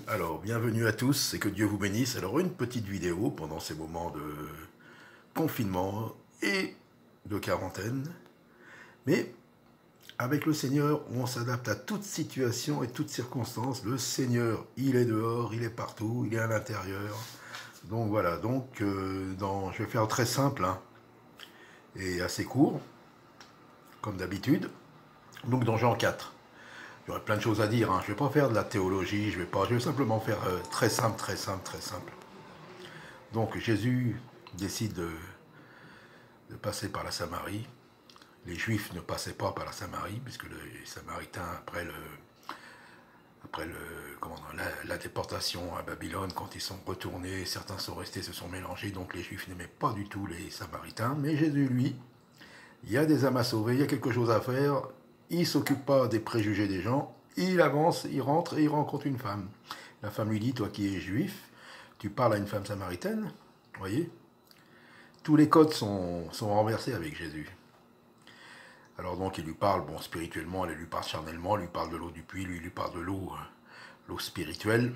Alors, bienvenue à tous et que Dieu vous bénisse. Alors, une petite vidéo pendant ces moments de confinement et de quarantaine. Mais avec le Seigneur, on s'adapte à toute situation et toute circonstance. Le Seigneur, il est dehors, il est partout, il est à l'intérieur. Donc voilà, je vais faire très simple hein, et assez court, comme d'habitude. Donc dans Jean 4. Il y aurait plein de choses à dire. Hein. Je ne vais pas faire de la théologie, je vais simplement faire très simple, très simple, très simple. Donc Jésus décide de passer par la Samarie. Les Juifs ne passaient pas par la Samarie, puisque les Samaritains, la déportation à Babylone, quand ils sont retournés, certains sont restés, se sont mélangés, donc les Juifs n'aimaient pas du tout les Samaritains. Mais Jésus, lui, il y a des âmes à sauver, il y a quelque chose à faire, il ne s'occupe pas des préjugés des gens, il avance, il rentre et il rencontre une femme. La femme lui dit, toi qui es juif, tu parles à une femme samaritaine, vous voyez. Tous les codes sont renversés avec Jésus. Alors donc il lui parle, bon spirituellement, elle lui parle charnellement, lui parle de l'eau du puits, lui parle de l'eau spirituelle.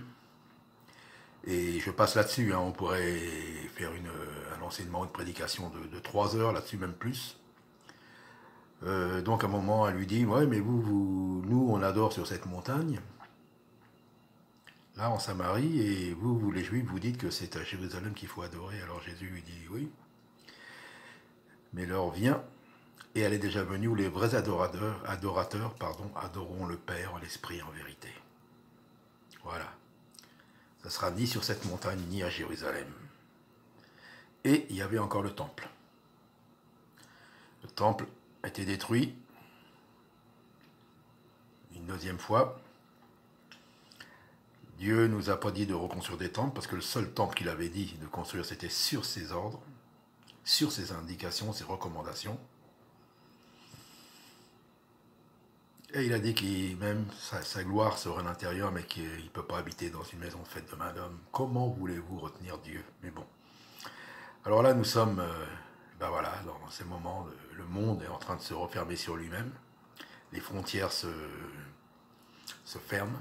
Et je passe là-dessus, hein, on pourrait faire un enseignement, une prédication de 3 heures là-dessus, même plus. Donc à un moment, elle lui dit, ouais mais nous on adore sur cette montagne, là en Samarie, et vous les Juifs, vous dites que c'est à Jérusalem qu'il faut adorer. Alors Jésus lui dit, oui, mais l'heure vient, et elle est déjà venue où les vrais adorateurs adoreront le Père, l'Esprit en vérité. Voilà. Ça sera ni sur cette montagne, ni à Jérusalem. Et il y avait encore le temple. Le temple a été détruit une deuxième fois. Dieu ne nous a pas dit de reconstruire des temples, parce que le seul temple qu'il avait dit de construire, c'était sur ses ordres, sur ses indications, ses recommandations. Et il a dit que même sa gloire serait à l'intérieur, mais qu'il ne peut pas habiter dans une maison faite de main d'homme. Comment voulez-vous retenir Dieu? Mais bon. Alors là, nous sommes, voilà, dans ces moments, le monde est en train de se refermer sur lui-même. Les frontières se ferment.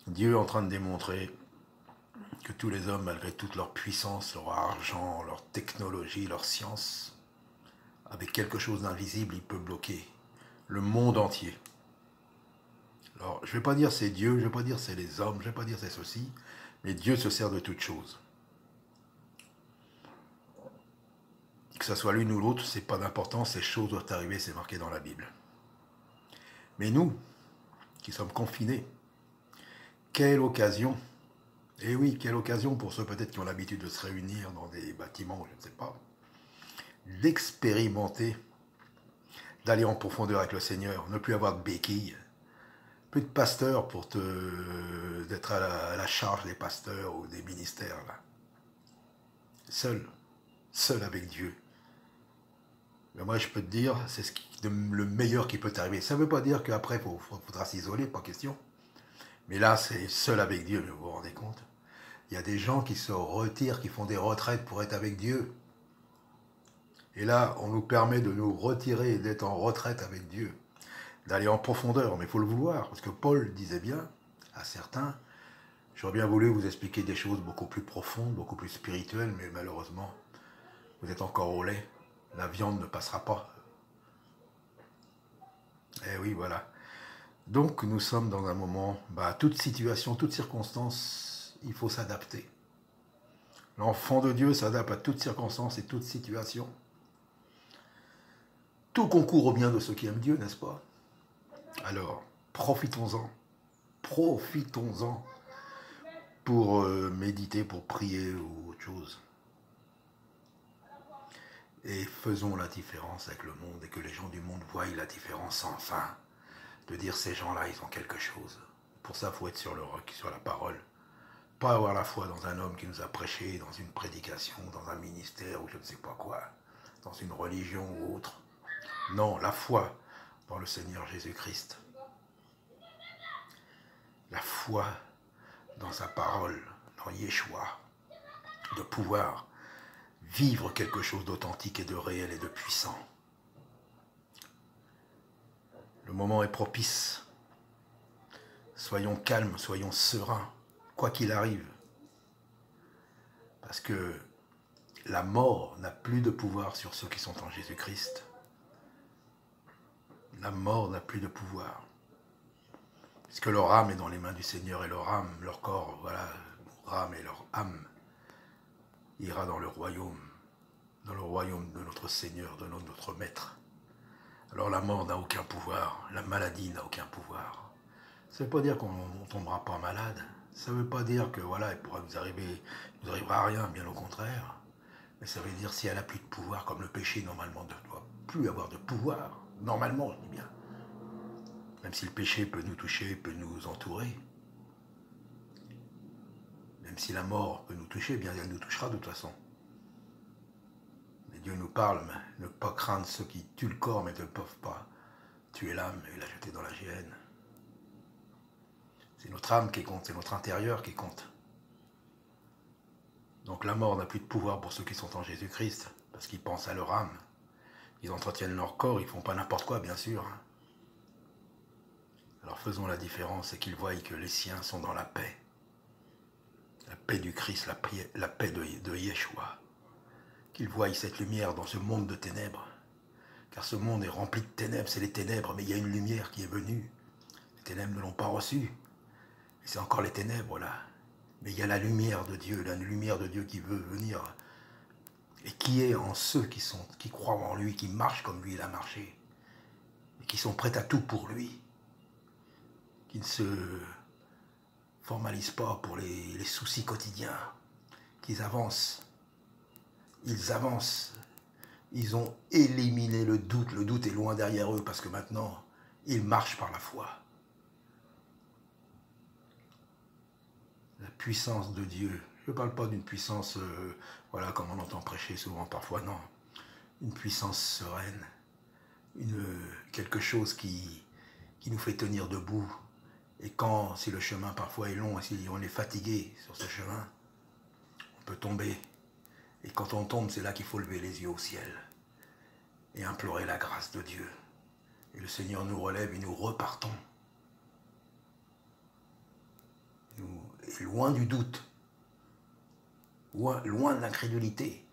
Dieu est en train de démontrer que tous les hommes, malgré toute leur puissance, leur argent, leur technologie, leur science, avec quelque chose d'invisible, il peut bloquer le monde entier. Alors, je ne vais pas dire c'est Dieu, je ne vais pas dire c'est les hommes, je ne vais pas dire c'est ceci, mais Dieu se sert de toutes choses. Que ce soit l'une ou l'autre, c'est pas d'importance, ces choses doivent arriver, c'est marqué dans la Bible. Mais nous, qui sommes confinés, quelle occasion, et oui, quelle occasion pour ceux peut-être qui ont l'habitude de se réunir dans des bâtiments, je ne sais pas, d'expérimenter, d'aller en profondeur avec le Seigneur, ne plus avoir de béquilles, plus de pasteurs d'être à la charge des pasteurs ou des ministères, là. Seul avec Dieu. Mais moi, je peux te dire, c'est le meilleur qui peut t'arriver. Ça ne veut pas dire qu'après, il faudra s'isoler, pas question. Mais là, c'est seul avec Dieu, vous vous rendez compte? Il y a des gens qui se retirent, qui font des retraites pour être avec Dieu. Et là, on nous permet de nous retirer et d'être en retraite avec Dieu, d'aller en profondeur. Mais il faut le vouloir, parce que Paul disait bien à certains, j'aurais bien voulu vous expliquer des choses beaucoup plus profondes, beaucoup plus spirituelles, mais malheureusement, vous êtes encore au lait. La viande ne passera pas. Eh oui, voilà. Donc, nous sommes dans un moment, toute situation, toute circonstance, il faut s'adapter. L'enfant de Dieu s'adapte à toutes circonstances et toutes situations. Tout concourt au bien de ceux qui aiment Dieu, n'est-ce pas? Alors, profitons-en. Profitons-en pour méditer, pour prier ou autre chose. Et faisons la différence avec le monde et que les gens du monde voient la différence enfin. De dire ces gens-là, ils ont quelque chose. Pour ça, il faut être sur le roc, sur la parole. Pas avoir la foi dans un homme qui nous a prêché, dans une prédication, dans un ministère ou je ne sais pas quoi, dans une religion ou autre. Non, la foi dans le Seigneur Jésus-Christ. La foi dans sa parole, dans Yeshua. De pouvoir vivre quelque chose d'authentique et de réel et de puissant. Le moment est propice. soyons calmes, soyons sereins, quoi qu'il arrive. Parce que la mort n'a plus de pouvoir sur ceux qui sont en Jésus-Christ. La mort n'a plus de pouvoir. Puisque leur âme est dans les mains du Seigneur et leur âme, leur corps, voilà, leur âme et leur âme ira dans le royaume de notre Seigneur, de notre Maître. Alors la mort n'a aucun pouvoir, la maladie n'a aucun pouvoir. Ça ne veut pas dire qu'on ne tombera pas malade. Ça ne veut pas dire que voilà, il pourra nous arrivera rien, bien au contraire. Mais ça veut dire si elle n'a plus de pouvoir, comme le péché normalement ne doit plus avoir de pouvoir, normalement je dis bien. Même si le péché peut nous toucher, peut nous entourer. Même si la mort peut nous toucher, bien elle nous touchera de toute façon. Mais Dieu nous parle, mais ne pas craindre ceux qui tuent le corps, mais ne peuvent pas tuer l'âme et la jeter dans la géhenne. C'est notre âme qui compte, c'est notre intérieur qui compte. Donc la mort n'a plus de pouvoir pour ceux qui sont en Jésus-Christ, parce qu'ils pensent à leur âme. Ils entretiennent leur corps, ils ne font pas n'importe quoi, bien sûr. Alors faisons la différence et qu'ils voient que les siens sont dans la paix. La paix du Christ, la paix de Yeshua. Qu'ils voient cette lumière dans ce monde de ténèbres. Car ce monde est rempli de ténèbres, c'est les ténèbres, mais il y a une lumière qui est venue. Les ténèbres ne l'ont pas reçue. C'est encore les ténèbres là. Mais il y a la lumière de Dieu qui veut venir et qui est en ceux qui croient en lui, qui marchent comme lui il a marché, et qui sont prêts à tout pour lui, qui ne se formalisent pas pour les soucis quotidiens, qu'ils avancent, ils avancent, ils ont éliminé le doute est loin derrière eux parce que maintenant ils marchent par la foi. La puissance de Dieu. Je ne parle pas d'une puissance, voilà, comme on entend prêcher souvent parfois, non. Une puissance sereine, quelque chose qui nous fait tenir debout. Et si le chemin parfois est long, et si on est fatigué sur ce chemin, on peut tomber. Et quand on tombe, c'est là qu'il faut lever les yeux au ciel et implorer la grâce de Dieu. Et le Seigneur nous relève et nous repartons. Et loin du doute, loin de l'incrédulité,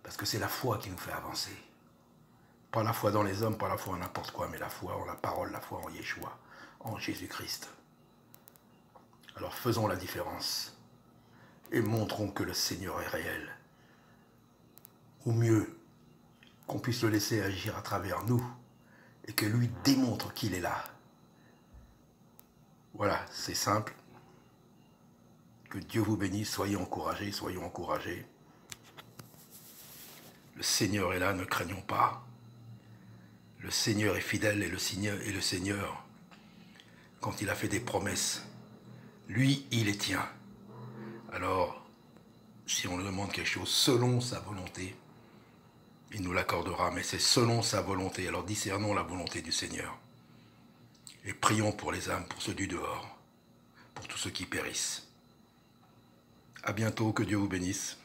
parce que c'est la foi qui nous fait avancer. Pas la foi dans les hommes, pas la foi en n'importe quoi, mais la foi en la parole, la foi en Yeshua, en Jésus-Christ. Alors faisons la différence et montrons que le Seigneur est réel. Au mieux, qu'on puisse le laisser agir à travers nous et que lui démontre qu'il est là. Voilà, c'est simple. Que Dieu vous bénisse, soyez encouragés, soyons encouragés. Le Seigneur est là, ne craignons pas. Le Seigneur est fidèle et le Seigneur, quand il a fait des promesses, lui, il les tient. Alors, si on lui demande quelque chose selon sa volonté, il nous l'accordera, mais c'est selon sa volonté. Alors discernons la volonté du Seigneur. Et prions pour les âmes, pour ceux du dehors, pour tous ceux qui périssent. À bientôt, que Dieu vous bénisse.